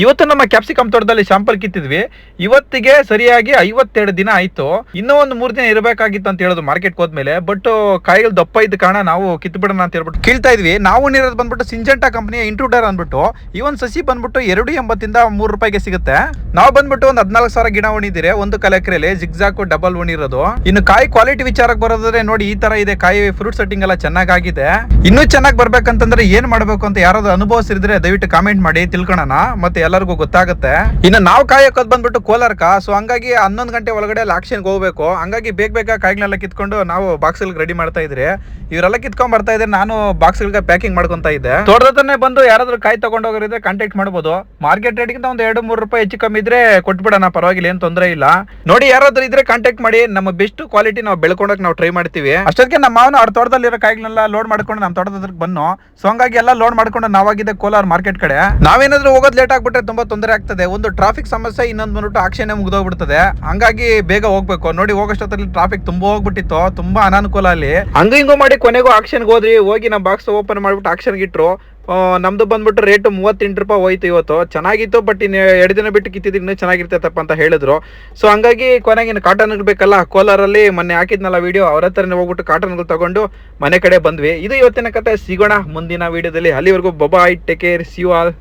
ಇವತ್ತು ನಮ್ಮ ಕ್ಯಾಪ್ಸಿಕಮ್ ತೋಟದಲ್ಲಿ ಶಾಂಪಲ್ ಕಿತ್ತಿದ್ವಿ. ಇವತ್ತಿಗೆ ಸರಿಯಾಗಿ 52 ದಿನ ಆಯ್ತು. ಇನ್ನೂ ಒಂದು 3 ದಿನ ಇರಬೇಕಾಗಿತ್ತು ಅಂತ ಹೇಳೋದು ಮಾರ್ಕೆಟ್ ಹೋದ್ಮೇಲೆ. ಬಟ್ ಕಾಯಿಗಳು ದಪ್ಪ ಇದ್ದ ಕಾರಣ ನಾವು ಕಿತ್ತು ಬಿಡೋಣ ಅಂತ ಹೇಳ್ಬಿಟ್ಟು ಕೀಳ್ತಾ ಇದ್ವಿ. ನಾವು ನೀರೋದು ಬಂದ್ಬಿಟ್ಟು ಸಿಂಜೆಂಟಾ ಕಂಪನಿಯ ಇಂಟ್ರೂಡರ್ ಅಂದ್ಬಿಟ್ಟು ಈ ಒಂದು ಸಸಿ ಬಂದ್ಬಿಟ್ಟು 2.80 3 ರೂಪಾಯಿಗೆ ಸಿಗುತ್ತೆ. ನಾವು ಬಂದ್ಬಿಟ್ಟು ಒಂದು 14,000 ಗಿಡ ಉಣಿದಿರೆ ಒಂದು ಕಾಲ ಎಕರೆಯಲ್ಲಿ ಜಿಗ್ಜಾಕ್ ಡಬಲ್ ಉಣಿರೋದು. ಇನ್ನು ಕಾಯಿ ಕ್ವಾಲಿಟಿ ವಿಚಾರಕ್ಕೆ ಬರೋದ್ರೆ ನೋಡಿ ಈ ತರ ಇದೆ. ಕಾಯಿ ಫ್ರೂಟ್ ಸೆಟ್ಟಿಂಗ್ ಎಲ್ಲ ಚೆನ್ನಾಗಿದೆ. ಇನ್ನೂ ಚೆನ್ನಾಗಿ ಬರ್ಬೇಕಂತಂದ್ರೆ ಏನ್ ಮಾಡ್ಬೇಕು ಅಂತ ಯಾರಾದ್ರೂ ಅನುಭವಿಸಿದ್ರೆ ದಯವಿಟ್ಟು ಕಾಮೆಂಟ್ ಮಾಡಿ ತಿಳ್ಕೊಳ್ಳೋಣ, ಮತ್ತೆ ಎಲ್ಲರಿಗೂ ಗೊತ್ತಾಗುತ್ತೆ. ಇನ್ನು ನಾವು ಕಾಯಕೋದ್ ಬಂದ್ಬಿಟ್ಟು ಕೋಲಾರಕ. ಸೊ ಹಂಗಾಗಿ 11 ಗಂಟೆ ಒಳಗಡೆ ಆಕ್ಷನ್ಗೆ ಹೋಗ್ಬೇಕು. ಹಂಗಾಗಿ ಬೇಗ ಕಾಯಿಗಳನ್ನೆಲ್ಲ ಕಿತ್ಕೊಂಡು ನಾವು ಬಾಕ್ಸ್ ರೆಡಿ ಮಾಡ್ತಾ ಇದ್ರಿ. ಇವರೆಲ್ಲ ಕಿತ್ಕೊಂಡ್ ಬರ್ತಾ ಇದ್ರೆ ನಾನು ಬಾಕ್ಸ್ ಪ್ಯಾಕಿಂಗ್ ಮಾಡ್ಕೊಂತ ಇದ್ದೆ. ತೋಟದನ್ನೇ ಬಂದು ಯಾರಾದ್ರೂ ಕಾಯಿ ತಗೊಂಡು ಹೋಗಿದ್ರೆ ಕಾಂಟ್ಯಾಕ್ಟ್ ಮಾಡಬಹುದು. ಮಾರ್ಕೆಟ್ ರೇಟ್ಗಿಂತ ಒಂದು 2-3 ರೂಪಾಯಿ ಹೆಚ್ಚು ಕಮ್ಮಿ ಇದ್ರೆ ಕೊಟ್ಬಿಡೋಣ, ಪರವಾಗಿಲ್ಲ, ಏನ್ ತೊಂದರೆ ಇಲ್ಲ. ನೋಡಿ ಯಾರಾದ್ರೂ ಇದ್ರೆ ಕಾಂಟ್ಯಾಕ್ಟ್ ಮಾಡಿ. ನಮ್ಮ ಬೆಸ್ಟ್ ಕ್ವಾಲಿಟಿ ನಾವು ಬೆಳ್ಕೊಂಡೋಗಿ ನಾವು ಟ್ರೈ ಮಾಡ್ತೀವಿ. ಅಷ್ಟೊತ್ತಿಗೆ ನಮ್ಮ ಮಾವನ ಅವ್ರ ತೋಟದಲ್ಲಿರೋ ಕಾಯಿಗಳನ್ನೆಲ್ಲ ಲೋಡ್ ಮಾಡ್ಕೊಂಡು ನಮ್ಮ ತೋಟದ ಹತ್ರಕ್ಕೆ ಬಂದು. ಸೊ ಹಂಗಾಗಿ ಎಲ್ಲ ಲೋಡ್ ಮಾಡ್ಕೊಂಡು ನಾವಾಗಿದ್ದೆ ಕೋಲಾರ ಮಾರ್ಕೆಟ್ ಕಡೆ. ನಾವೇನಾದ್ರೂ ಹೋಗೋದು ಲೇಟ್ ಆಗ್ಬಿಟ್ರೆ ತುಂಬಾ ತೊಂದರೆ ಆಗ್ತದೆ. ಒಂದು ಟ್ರಾಫಿಕ್ ಸಮಸ್ಯೆ, ಇನ್ನೊಂದು ಬಂದ್ಬಿಟ್ಟು ಆಕ್ಷನ್ ಮುಗಿದೋಗ್ಬಿಡ್ತದೆ. ಹಂಗಾಗಿ ಬೇಗ ಹೋಗ್ಬೇಕು. ನೋಡಿ ಹೋಗೋಷ್ಟೊತ್ತಲ್ಲಿ ಟ್ರಾಫಿಕ್ ತುಂಬಾ ಹೋಗ್ಬಿಟ್ಟಿತ್ತು, ತುಂಬಾ ಅನಾನುಕೂಲ ಅಲ್ಲಿ. ಹಂಗೂ ಮಾಡಿ ಕೊನೆಗೂ ಆಕ್ಷನ್ಗೆ ಹೋದ್ರಿ. ಹೋಗಿ ನಮ್ಮ ಬಾಕ್ಸ್ ಓಪನ್ ಮಾಡ್ಬಿಟ್ಟು ಆಕ್ಷನ್ಗೆ ಇಟ್ರು. ನಮ್ದು ಬಂದ್ಬಿಟ್ಟು ರೇಟ್ 38 ರೂಪಾಯಿ ಹೋಯ್ತು ಇವತ್ತು. ಚೆನ್ನಾಗಿತ್ತು, ಬಟ್ ಇನ್ನು 2 ದಿನ ಬಿಟ್ಟು ಕಿತ್ತಿದ್ರೆ ಇನ್ನೂ ಚೆನ್ನಾಗಿರ್ತೈತಪ್ಪ ಅಂತ ಹೇಳಿದ್ರು. ಸೊ ಹಂಗಾಗಿ ಕೊನೆಗೆ ಇನ್ನು ಕಾಟನ್ಗಳು ಬೇಕಲ್ಲ. ಕೋಲಾರಲ್ಲಿ ಮೊನ್ನೆ ಹಾಕಿದ್ನಲ್ಲ ವಿಡಿಯೋ, ಅವ್ರ ಹತ್ರನೇ ಹೋಗ್ಬಿಟ್ಟು ಕಾಟನ್ಗಳು ತಗೊಂಡು ಮನೆ ಕಡೆ ಬಂದ್ವಿ. ಇದು ಇವತ್ತಿನ ಕತೆ. ಸಿಗೋಣ ಮುಂದಿನ ವಿಡಿಯೋದಲ್ಲಿ. ಅಲ್ಲಿವರೆಗೂ bye, take care, see you all.